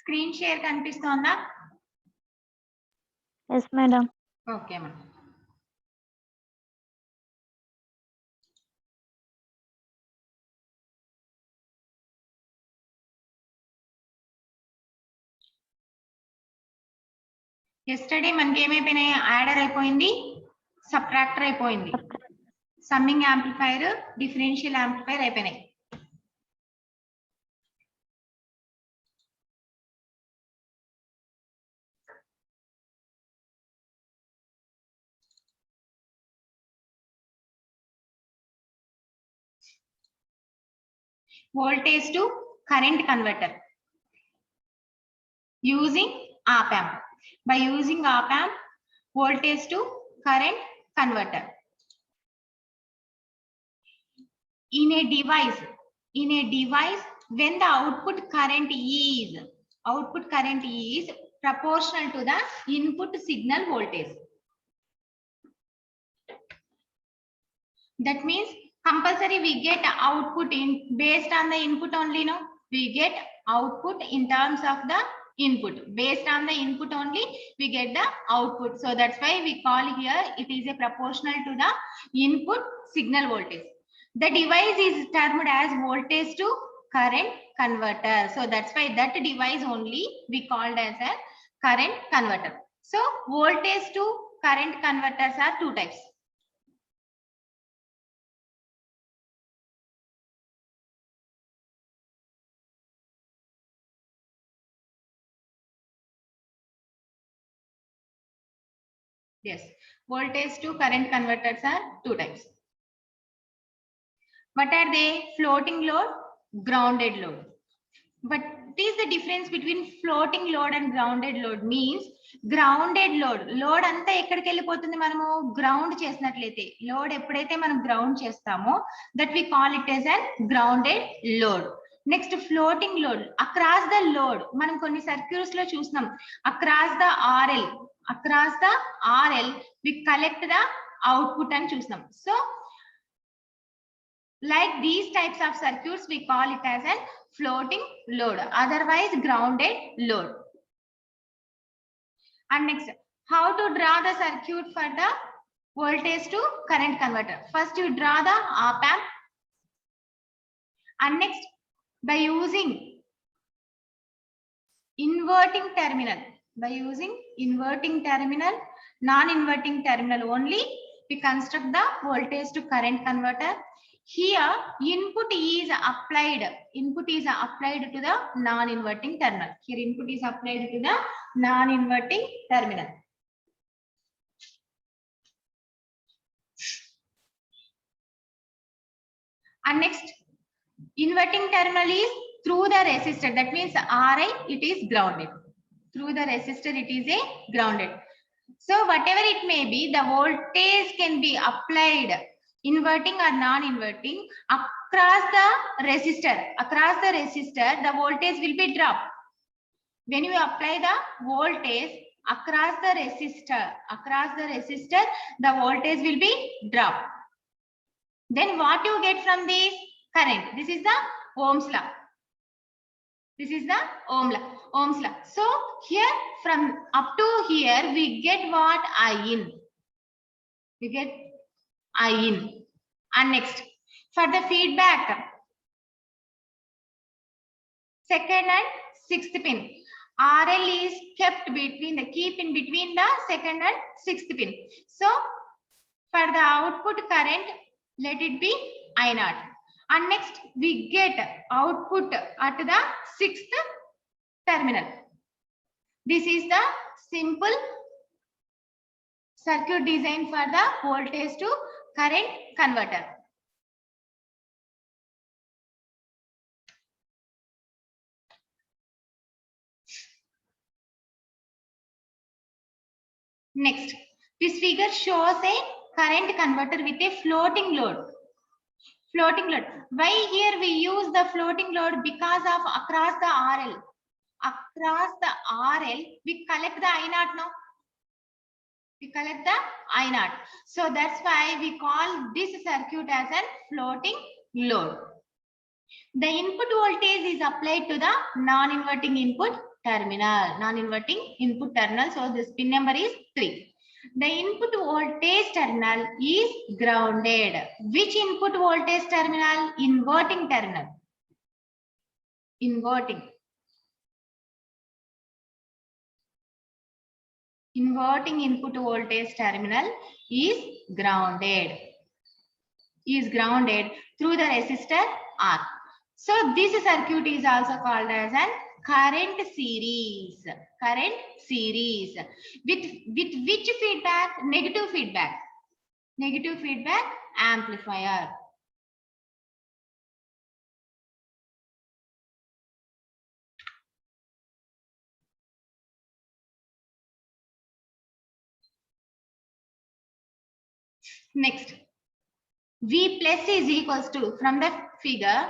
Screen share కనిపిస్తోందా? Yes, madam. Okay madam. Yesterday మనకి ఏమైపోయినాయి? యాడర్ అయిపోయింది, సబ్ట్రాక్టర్ అయిపోయింది, సమ్మింగ్ యాంప్లిఫైర్, డిఫరెన్షియల్ యాంప్లిఫైర్ అయిపోయినాయి. voltage to current converter using op amp. By using op amp, voltage to current converter in a device when the output current is proportional to the input signal voltage. That means compulsory we get output in based on the input only, no? We get output in terms of the input. Based on the input only, we get the output. So that's why we call here it is a proportional to the input signal voltage. The device is termed as voltage to current converter. So that's why that device only we called as a current converter. So voltage to current converters are two types. Yes, voltage to current converters are two types. What are they? Floating load, grounded load. What is the difference between floating load and grounded load? Means grounded load anta ekkadiki vellipotundi manamu ground chesinatlaithe, load eppudaithe manam ground chestamo, that we call it as a grounded load. Next, floating load, across the load manam konni circuits lo chusnam, across the RL we collect the output and chusnam. So like these types of circuits we call it as a floating load, otherwise grounded load. And next, how to draw the circuit for the voltage to current converter? First you draw the op amp, and next by using inverting terminal, non-inverting terminal only we construct the voltage to current converter. Here input is applied to the non-inverting terminal. Here input is applied to the non-inverting terminal. And next, inverting terminal is through the resistor. That means Ri, it is grounded. Through the resistor it is a grounded. So whatever it may be, the voltage can be applied, inverting or non-inverting, across the resistor. Across the resistor, the voltage will be dropped. When you apply the voltage across the resistor, the voltage will be dropped. Then what you get from this? Current. This is the Ohm's law. Ohm's law. So here from up to here we get what? In. And next, for the feedback, second and sixth pin, RL is kept between the second and sixth pin. So for the output current, let it be I0. And next we get output at the sixth terminal. This is the simple circuit design for the voltage to current converter. Next, this figure shows a current converter with a floating load. Why here we use the floating load? Because of across the RL. We collect the I0 now. So that's why we call this circuit as a floating load. The input voltage is applied to the non-inverting input. terminal, non-inverting input terminal. So this pin number is 3. The input voltage terminal is grounded. Which input voltage terminal? Inverting terminal. Inverting input voltage terminal is grounded. Through the resistor R. So this circuit is also called as an current series. Current series. With which feedback? Negative feedback. Negative feedback amplifier. Next, V plus is equals to, from the figure,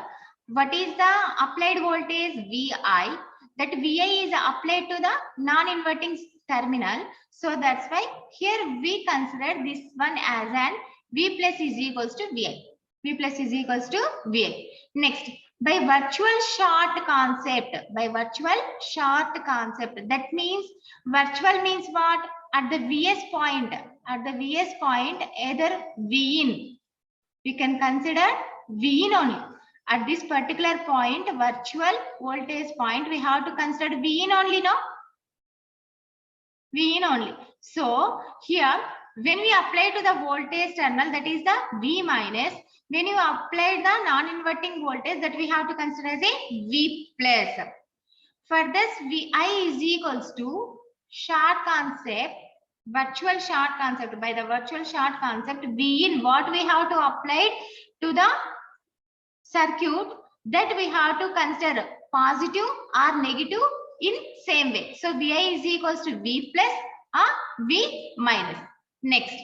what is the applied voltage? VI. That VI is applied to the non-inverting terminal. So that's why here we consider this one as an V plus is equals to VI. V plus is equals to VI. Next, by virtual short concept. By virtual short concept. That means, virtual means what? At the VS point. At the VS point, either V in. We can consider V in only. At this particular point, virtual voltage point, we have to consider V in only, no? V in only. So here, when we apply to the voltage terminal, that is the V minus, when you apply the non-inverting voltage, that we have to consider as a V plus. For this, VI is equals to short concept, virtual short concept. By the virtual short concept, V in, what we have to apply to the circuit, that we have to consider positive or negative in same way. So VI is equals to V plus or V minus. Next.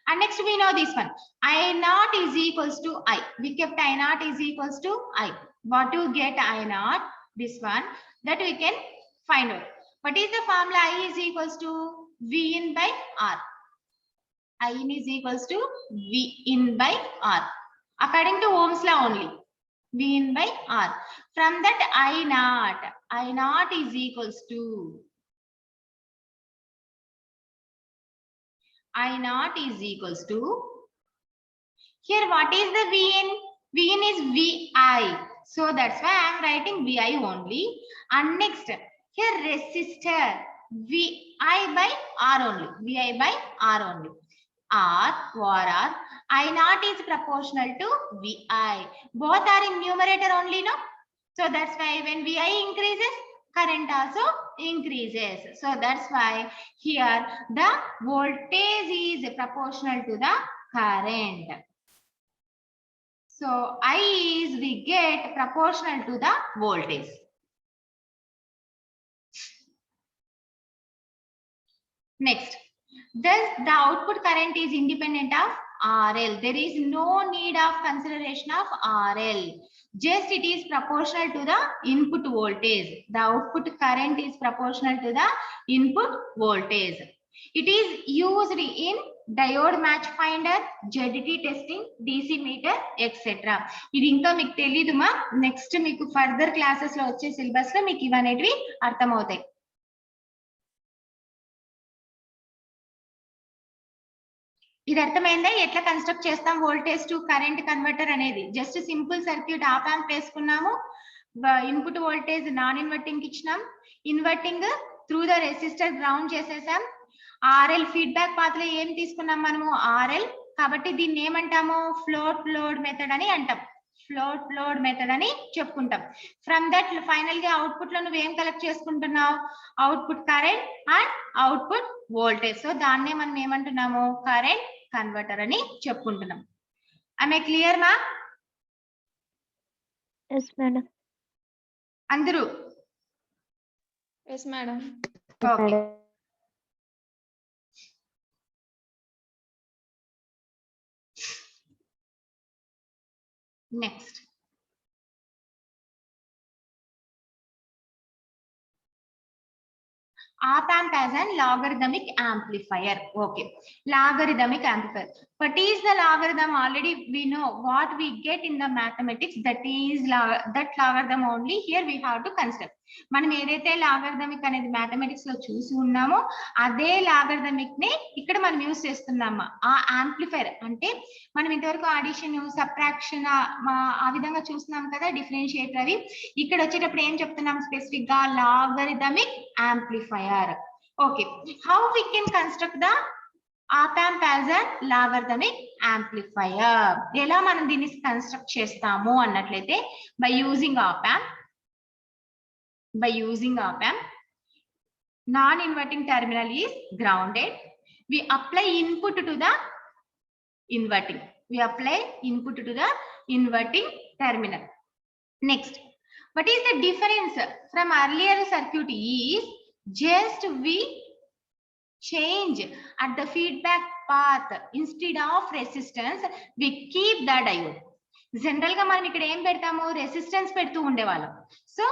And next we know this one. I naught is equals to I. We kept I naught is equals to I. What to get I naught? This one. That we can find out. What is the formula? I is equals to V in by R. I in is equals to V in by R. According to Ohm's law only. V in by R. From that I naught is equals to I naught is equals to, here what is the V in? V in is VI. So that's why I am writing VI only. And next, here resistor VI by R only. VI by R only. R, var R. I naught is proportional to VI. Both are in numerator only, no? So that's why when VI increases, current also increases. So that's why here the voltage is proportional to the current. So I is we get proportional to the voltage. Next, thus the output current is independent of RL. There is no need of consideration of RL. Just it is proportional to the input voltage. The output current is proportional to the input voltage. It is used in diode match finder, ZT testing, DC meter, etc. ఇది ఇంకా మీకు తెలియదుమా, next మీకు further classes లో వచ్చే syllabus లో మీకు ఇవనేటివి అర్థమవుతాయి. ఇది అర్థమైందా? ఎట్లా కన్స్ట్రక్ట్ చేస్తాం వోల్టేజ్ టు కరెంట్ కన్వర్టర్ అనేది. Just simple circuit op amp వేసుకున్నాము, ఇన్పుట్ వోల్టేజ్ నాన్ ఇన్వర్టింగ్ కి ఇచ్చినాం, inverting through the resistor ground చేసేసాం. ఆర్ఎల్ ఫీడ్బ్యాక్ పాత్ లో ఏం తీసుకున్నాం మనము? ఆర్ఎల్. కాబట్టి దీన్ని ఏమంటాము? ఫ్లోట్ లోడ్ మెథడ్ అని అంటాం. ఫ్లోట్ లోడ్ మెథడ్ అని చెప్పుకుంటాం. ఫ్రమ్ దట్ ఫైనల్ గా అవుట్పుట్ లో నువ్వు ఏం కలెక్ట్ చేసుకుంటున్నావు? Output current and output voltage. So దాన్నే మనం ఏమంటున్నాము? కరెంట్ కన్వర్టర్ అని చెప్పుకుంటున్నాం. ఆమె క్లియర్ మా? Yes madam. అందరూ? Yes madam. Okay. Next, op amp as an logarithmic amplifier. Okay, logarithmic amplifier. What is the logarithm? Already we know what we get in the mathematics. That is that logarithm only here we have to consider. మనం ఏదైతే logarithmic అనేది mathematics లో చూసి ఉన్నామో అదే logarithmic ని ఇక్కడ మనం యూజ్ చేస్తున్నాము. ఆ యాంప్లిఫైర్ అంటే మనం ఇంతవరకు అడిషన్, సబ్ట్రాక్షన్ ఆ విధంగా చూస్తున్నాం కదా డిఫరెన్షియేటర్ అవి. ఇక్కడ వచ్చేటప్పుడు ఏం చెప్తున్నాం స్పెసిఫిక్ గా logarithmic amplifier. Okay, how we can construct the op amp as a logarithmic amplifier. ఎలా మనం దీన్ని కన్స్ట్రక్ట్ చేస్తాము అన్నట్లయితే by using op amp. By using op amp, non-inverting terminal is grounded. We apply input to the inverting. We apply input to the inverting terminal. Next, what is the difference from earlier circuit is just we change at the feedback path instead of resistance we keep the diode. General గా మనం ఇక్కడ ఏం పెడతాము, resistance పెడుతూ ఉండేవాళ్ళం. So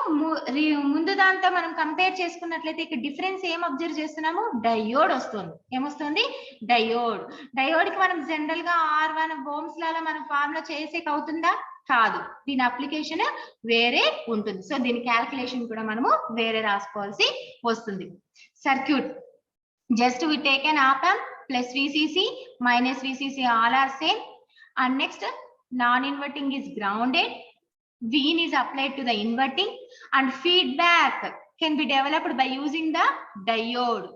ముందు దాంతో మనం కంపేర్ చేసుకున్నట్లయితే ఇక్కడ డిఫరెన్స్ ఏం అబ్జర్వ్ చేస్తున్నాము, డయోడ్ వస్తుంది. ఏమొస్తుంది, డయోడ్. డయోడ్ కి మనం జనరల్ గా R1 ఓమ్స్ లాగా మనం ఫార్ములా చేసేకి అవుతుందా, కాదు. దీని అప్లికేషన్ వేరే ఉంటుంది. సో దీని క్యాల్కులేషన్ కూడా మనము వేరే రాసుకోవాల్సి వస్తుంది. Circuit just we take an op amp plus VCC minus VCC all are same. And next, non-inverting is grounded, Vin is applied to the inverting, and feedback can be developed by using the diode.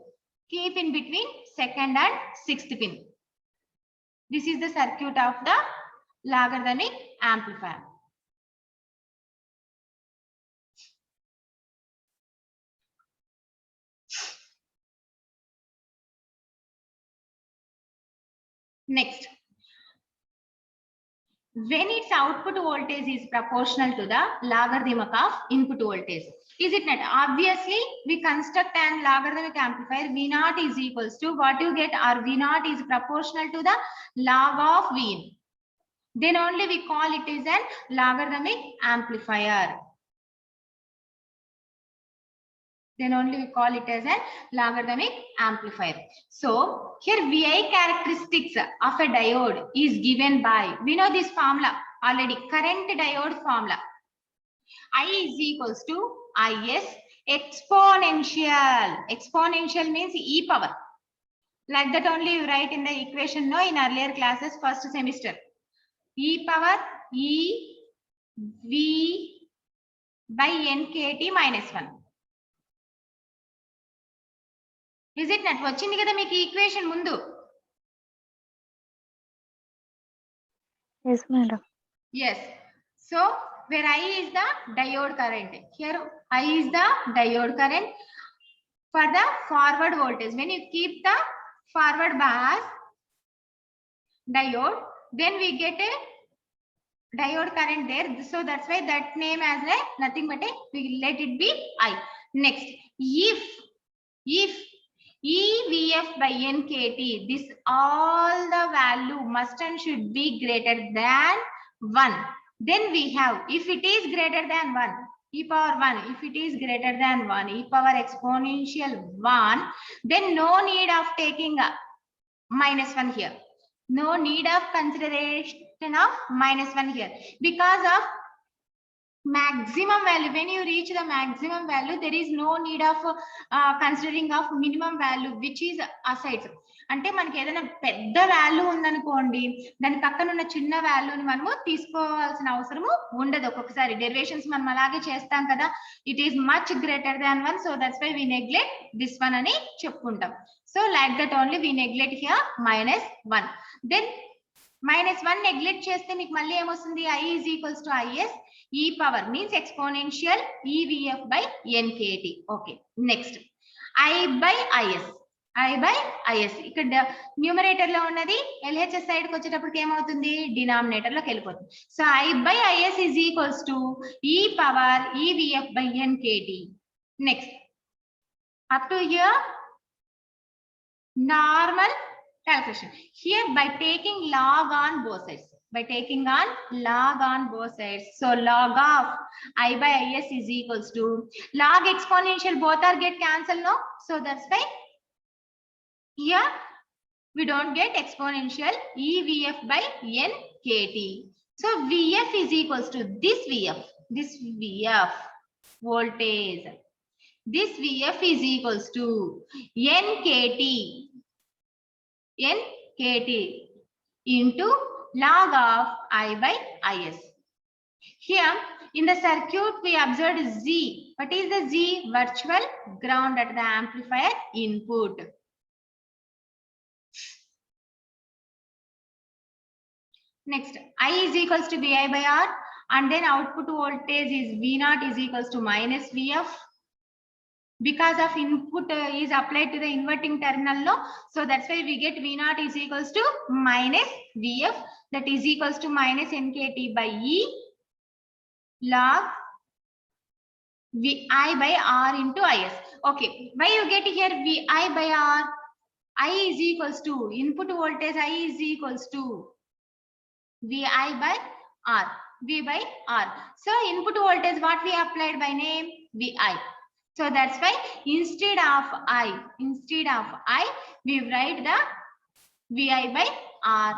Keep in between second and sixth pin. This is the circuit of the logarithmic amplifier. Next, when its output voltage is proportional to the logarithmic of input voltage, is it not? Obviously, we construct an logarithmic amplifier. V0 is equals to what you get, or V0 is proportional to the log of Vin. Then only we call it is an logarithmic amplifier. Then only we call it as a logarithmic amplifier. So here VI characteristics of a diode is given by, we know this formula already, current diode formula. I is equals to Is exponential. Exponential means e power. Like that only you write in the equation no in earlier classes first semester. E power E V by NKT minus 1. Is it not? వచ్చింది కదా మీకు equation ముందు. Yes, madam. Yes. So where I is the diode current. Here I is the diode current for the forward voltage. When you keep the forward bias diode, then we get a diode current there. So that's why that name as a nothing but a, we let it be I. Next, if EVF by NKT, this all the value must and should be greater than 1. Then we have, if it is greater than 1, e power 1, if it is greater than 1, e power exponential 1, then no need of taking minus 1 here. No need of consideration of minus 1 here. Because of maximum value, when you reach the maximum value, there is no need of considering of minimum value which is aside. అంటే మనకి ఏదైనా పెద్ద value ఉందనుకోండి, దాని పక్కన ఉన్న చిన్న వాల్యూని మనము తీసుకోవాల్సిన అవసరము ఉండదు. ఒక్కొక్కసారి డెరివేషన్స్ మనం అలాగే చేస్తాం కదా, it is much greater than 1, so that's why we neglect this one అని చెప్పుకుంటాం. So like that only we neglect here -1. Then -1 neglect చేస్తే మీకు మళ్ళీ ఏమొస్తుంది, I is equals to Is e power means exponential EVF by NKT. Okay, next I by Is. I by Is ఇక్కడ numerator లో ఉన్నది LHS side కి వచ్చేటప్పటికి ఏమవుతుంది, డినామినేటర్ లోకి వెళ్ళిపోతుంది. So I by Is is equals to e power EVF by NKT. Next, up to here normal calculation. Here by taking log on both sides. By taking on log on both sides. So log of I by Is is equals to log exponential, both are get cancelled, no? So that's why here we don't get exponential EVF by NKT. So VF is equals to this VF, voltage. This Vf is equals to NKT into log of I by Is. Here in the circuit we observed Z. What is the Z? Virtual ground at the amplifier input. Next, I is equals to Vi by R, and then output voltage is V0 is equals to minus Vf. Because of input is applied to the inverting terminal, no? So that's why we get V0 is equals to minus Vf, that is equals to minus NKT by E log Vi by R into Is. Okay, why you get here Vi by R? I is equals to input voltage, I is equals to Vi by R, V by R. So input voltage what we applied by name? Vi. So that's why instead of I, we write the Vi by R,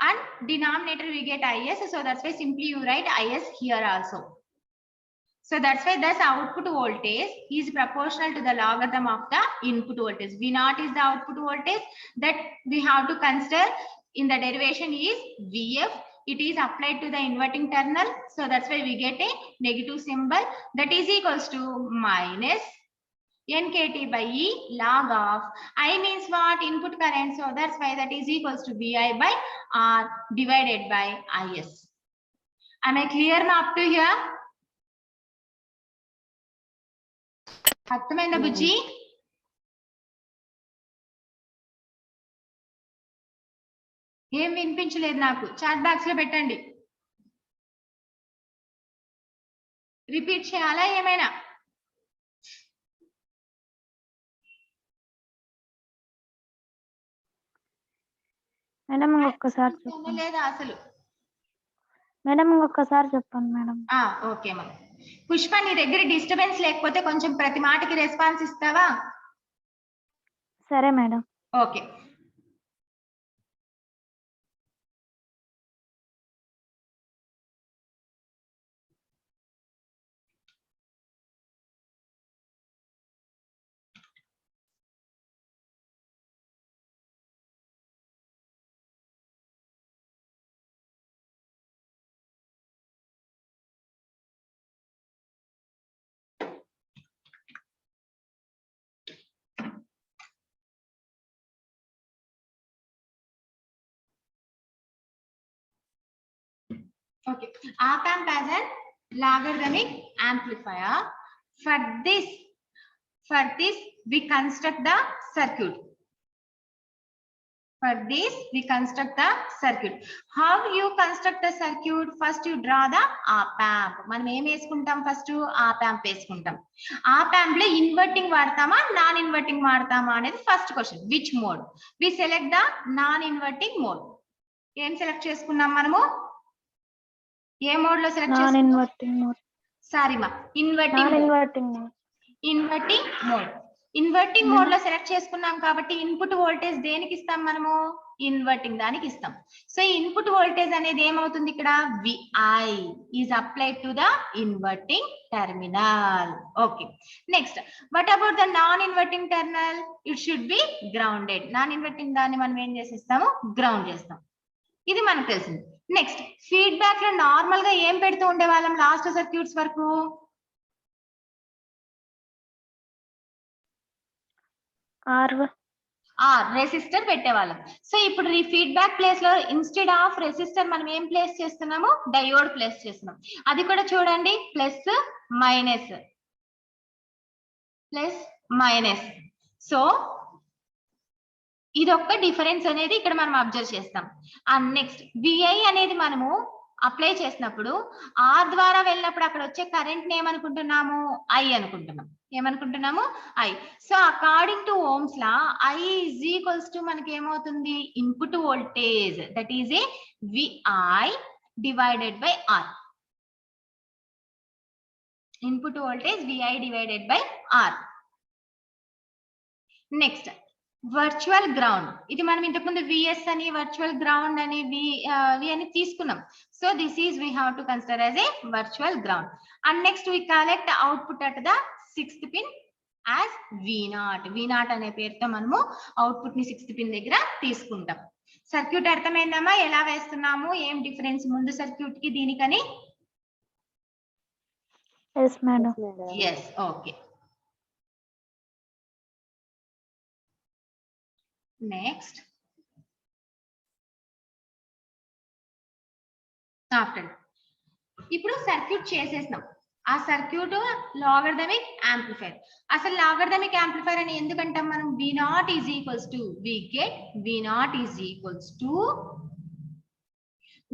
and denominator we get Is. So that's why simply you write Is here also. So that's why this output voltage is proportional to the logarithm of the input voltage. V0 is the output voltage that we have to consider in the derivation is Vf. It is applied to the inverting terminal. So that's why we get a negative symbol, that is equals to minus NKT by E log of I means what? Input current. So that's why that is equals to Vi by R divided by Is. Am I clear now up to here? అర్థమైందా బుజ్జి? ఏం వినిపించలేదు నాకు, chat box లో పెట్టండి. Repeat చేయాలా ఏమైనా? Madam ఒక్కసారి చెప్పండి. లేదా అసలు మేడం ఒక్కసారి చెప్పండి మేడం. Okay madam. పుష్ప, నీ దగ్గర డిస్టర్బెన్స్ లేకపోతే కొంచెం ప్రతి మాటకి రెస్పాన్స్ ఇస్తావా? సరే madam. Okay. Okay, op-amp as an logarithmic amplifier. For this we construct the circuit. How you construct the circuit? First you draw the op-amp. మనం ఏం వేసుకుంటాం? ఫస్ట్ op-amp వేసుకుంటాం. op-amp లో ఇన్వర్టింగ్ వాడతామా నాన్ ఇన్వర్టింగ్ వాడతామా అనేది first question. Which mode? We select the non inverting mode. ఏం select చేసుకున్నాం మనము? ఏ మోడ్ లో select non inverting mode. Sorry మా, ఇన్వర్టింగ్ మోడ్. ఇన్వర్టింగ్ మోడ్ లో సెలెక్ట్ చేసుకున్నాం కాబట్టి ఇన్పుట్ వోల్టేజ్ దేనికి ఇస్తాం మనము? ఇన్వర్టింగ్ దానికి ఇస్తాం. సో ఇన్పుట్ వోల్టేజ్ అనేది ఏమవుతుంది ఇక్కడ? VI is applied to the inverting terminal. Okay, next what about the non-inverting terminal? It should be grounded. Non-inverting దాన్ని మనం ఏం చేసేస్తాము? గ్రౌండ్ చేస్తాం. ఇది మనకు తెలిసింది. నెక్స్ట్ ఫీడ్బ్యాక్ లో నార్మల్ గా ఏం పెడుతూ ఉండే వాళ్ళం లాస్ట్ సర్క్యూట్స్ వరకు? ఆర్ రెసిస్టర్ పెట్టేవాళ్ళం. సో ఇప్పుడు ఈ ఫీడ్బ్యాక్ ప్లేస్ లో ఇన్స్టెడ్ ఆఫ్ రెసిస్టర్ మనం ఏం ప్లేస్ చేస్తున్నాము? డయోడ్ ప్లేస్ చేస్తున్నాం. అది కూడా చూడండి, ప్లస్ మైనస్. సో ఇది ఒక డిఫరెన్స్ అనేది ఇక్కడ మనం అబ్జర్వ్ చేస్తాం. అండ్ నెక్స్ట్ విఐ అనేది మనము అప్లై చేసినప్పుడు ఆర్ ద్వారా వెళ్ళినప్పుడు అక్కడ వచ్చే కరెంట్ ని ఏమనుకుంటున్నాము? ఐ అనుకుంటున్నాం. ఏమనుకుంటున్నాము? I. So according to Ohm's law I is equals to మనకి ఏమవుతుంది? Input voltage, that is a VI divided by R. Input voltage VI divided by R. Next virtual ground. ఇది మనం ఇంతకు ముందు విఎస్ అని వర్చువల్ గ్రౌండ్ అని V అని తీసుకున్నాం. So this is we have to consider as a virtual ground. And next we collect output at the 6th pin as V0. V0 అనే పేరుతో మనము అవుట్పుట్ ని 6th పిన్ దగ్గర తీసుకుంటాం. సర్క్యూట్ అర్థమైందమ్మా? ఎలా వేస్తున్నాము, ఏం డిఫరెన్స్ ముందు సర్క్యూట్ కి దీనికని? Yes madam. Yes, okay. Next after ఇప్పుడు సర్క్యూట్ చేసేసినాం. ఆ సర్క్యూట్ లాగరిథమిక్ యాంప్లిఫైర్. అసలు లాగరిథమిక్ యాంప్లిఫైర్ అని ఎందుకంటాం మనం? V0 is equals to we get V0 is equals to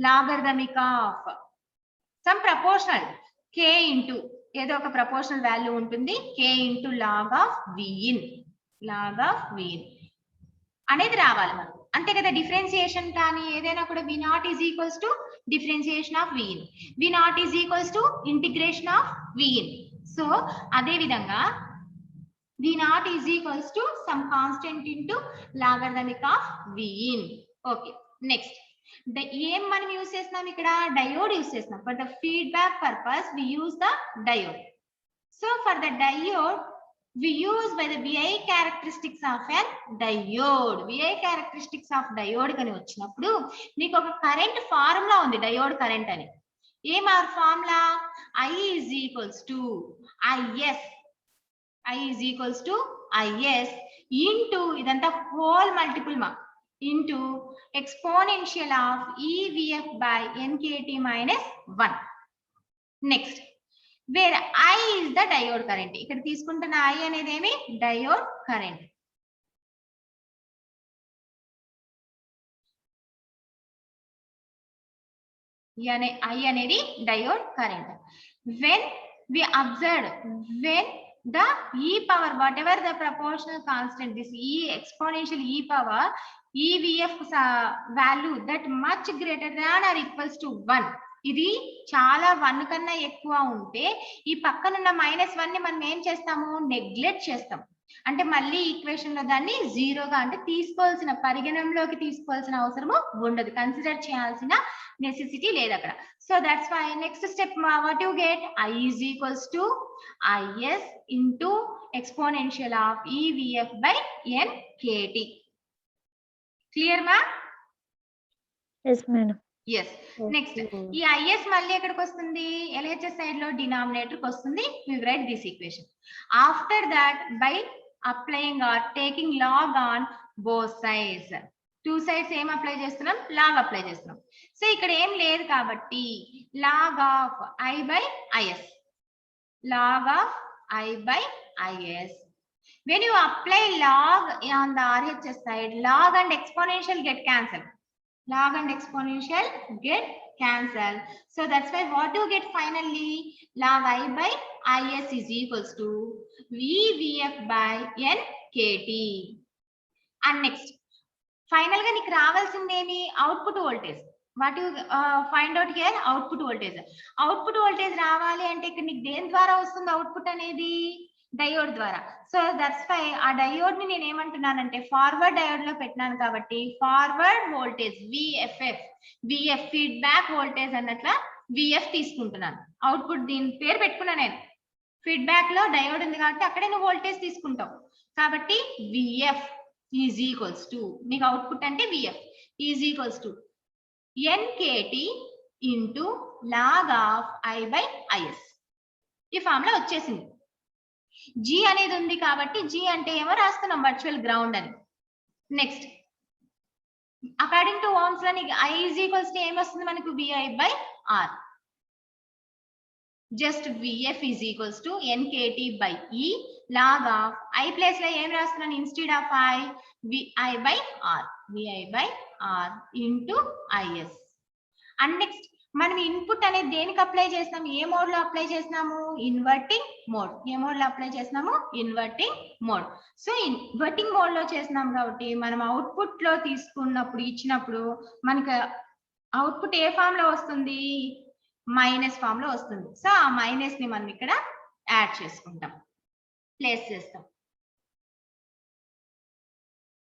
logarithmic of some proportional k into ఏదో ఒక ప్రపోర్షనల్ వాల్యూ ఉంటుంది, k into log of Vin. Log of Vin అనేది రావాలి మనకు, అంతే కదా? డిఫరెన్సియేషన్ కానీ ఏదైనా కూడా V0 is equals to differentiation of Vin. V0 is equals to integration of Vin. So అదే విధంగా V0 is equals to some constant into logarithmic of Vin. Okay. Next ఏం మనం యూజ్ చేస్తున్నాం ఇక్కడ? డయోడ్ యూజ్ చేస్తున్నాం. For the feedback purpose we use the diode. So for the diode we use by the VI characteristics of a diode. VI characteristics of diode కని వచ్చినప్పుడు నీకు ఒక current formula ఉంది, డయోడ్ కరెంట్ అని. ఏం ఆ formula? I is equals to IS. I is equals to IS into ఇదంతా whole multiple మా into exponential of EVF by NKT minus 1. Next where I is the diode current. ఇక్కడ తీసుకుంటున్న I అనేది ఏమి? Diode current. I అనేది diode current. when we observe, when the e power, whatever the proportional constant, this e exponential e power EVF value that much greater than or equals to 1, ఇది చాలా 1 కన్నా ఎక్కువ ఉంటే ఈ పక్కనున్న -1 ని మనం ఏం చేస్తాము? నెగ్లెక్ట్ చేస్తాం. అంటే మళ్ళీ ఈక్వేషన్ లో దాన్ని జీరోగా అంటే తీసుకోవాల్సిన, పరిగణనలోకి తీసుకోవాల్సిన అవసరము ఉండదు, కన్సిడర్ చేయాల్సిన నెసెసిటీ లేదు అక్కడ. So that's why next step what you get? I is equals to IS into exponential of EVF by NKT. Clear మా? Yes madam. yes. నెక్స్ట్ ఈ IS మళ్ళీ ఎక్కడికి వస్తుంది? LHS సైడ్ లో డినామినేటర్ కి వస్తుంది. we write this equation. after that by applying or taking log on both sides, two sides ఏం apply చేస్తున్నాం? లాగ్ అప్లై చేస్తున్నాం. సో ఇక్కడ ఏం లేదు కాబట్టి log of I by IS, log of I by IS. when you apply log on the RHS side, log and exponential get cancelled. Log and exponential get cancelled. So that's why what you get finally? Log I by IS is equals to VVF by NKT. And next, final గా నీకు రావాల్సిందేమి? Output voltage. What you find out here? Output voltage. Output voltage రావాలి అంటే ఇక్కడ నీకు దేని ద్వారా వస్తుంది అవుట్పుట్ అనేది? డయోడ్ ద్వారా. సో దట్స్ వై ఆ డయోడ్ ని నేను ఏమంటున్నానంటే ఫార్వర్డ్ డయోడ్ లో పెట్టినాను కాబట్టి forward voltage VF feedback voltage అన్నట్ల VF తీసుకుంటున్నాను. అవుట్పుట్ దీని పేరు పెట్టుకున్నా నేను. ఫీడ్బ్యాక్ లో డయోడ్ ఉంది కాబట్టి అక్కడే నువ్వు వోల్టేజ్ తీసుకుంటావు. కాబట్టి VF ఈజ్ ఈక్వల్స్ టు, మీకు అవుట్పుట్ అంటే VF is equals to NKT into log of I by IS. ఈ ఫార్ములా వచ్చేసింది. G అనేది ఉంది కాబట్టి G అంటే ఏమో రాస్తున్నాం, వర్చువల్ గ్రౌండ్ అని. నెక్స్ట్ అకార్డింగ్ టు ఓమ్స్ లో నీకు I is equals to ఏమొస్తుంది మనకు? VI by R. Just VF is equals to NKT by E log of I place లో ఏం రాస్తున్నాను? Instead of I, VI by R, VI by R into IS. And next మనం input అనేది దేనికి apply చేస్తున్నాము? ఏ మోడ్ లో apply చేస్తున్నాము? Inverting mode. ఏ మోడ్ లో అప్లై చేస్తున్నాము? Inverting mode. So inverting mode లో చేస్తున్నాం కాబట్టి మనం అవుట్పుట్ లో తీసుకున్నప్పుడు ఇచ్చినప్పుడు మనకు అవుట్పుట్ ఏ ఫామ్ లో వస్తుంది? మైనస్ ఫామ్ లో వస్తుంది. సో ఆ మైనస్ ని మనం ఇక్కడ యాడ్ చేసుకుంటాం, ప్లేస్ చేస్తాం.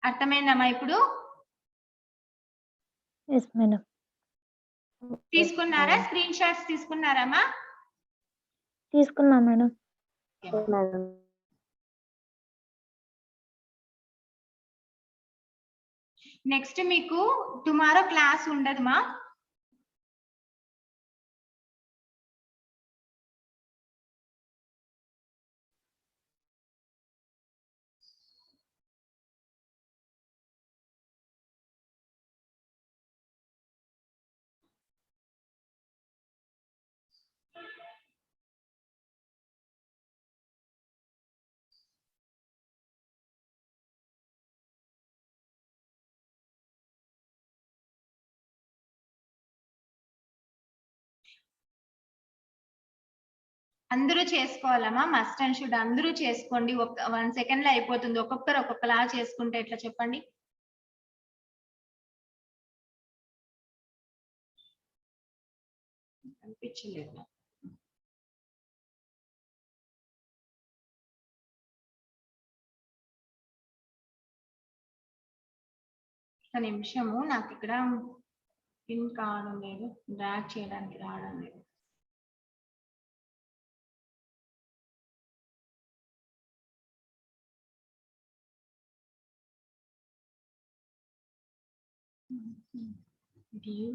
అర్థమైందమ్మా ఇప్పుడు? Yes madam. తీసుకున్నారా? స్క్రీన్ షాట్స్ తీసుకున్నారమ్మా? తీసుకున్నా మేడం. నెక్స్ట్ మీకు టుమారో క్లాస్ ఉండదుమా? అందరూ చేసుకోవాలమ్మా, మస్ట్ అండ్ షుడ్ అందరూ చేసుకోండి. 1 సెకండ్ లో అయిపోతుంది. ఒక్కొక్కరు ఒక్కొక్కలా చేసుకుంటే ఎట్లా చెప్పండి? అనిపించలేదు. ఒక నిమిషము, నాకు ఇక్కడ పిన్ కావడం లేదు, డ్రాగ్ చేయడానికి రావడం లేదు. View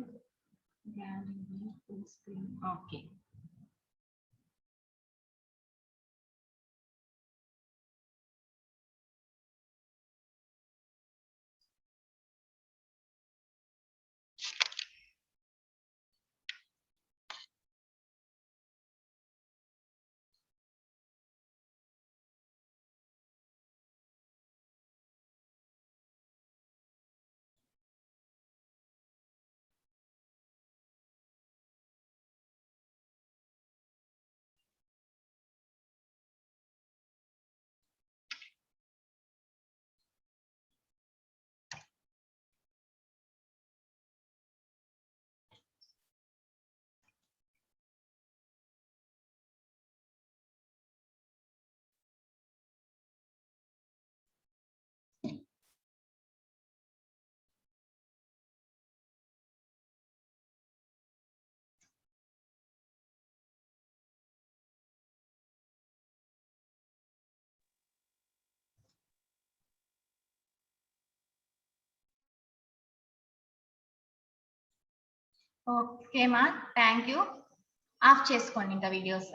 gallery full screen. Okay. Okay మా, థ్యాంక్ యూ. ఆఫ్ చేసుకోండి ఇంకా వీడియోస్.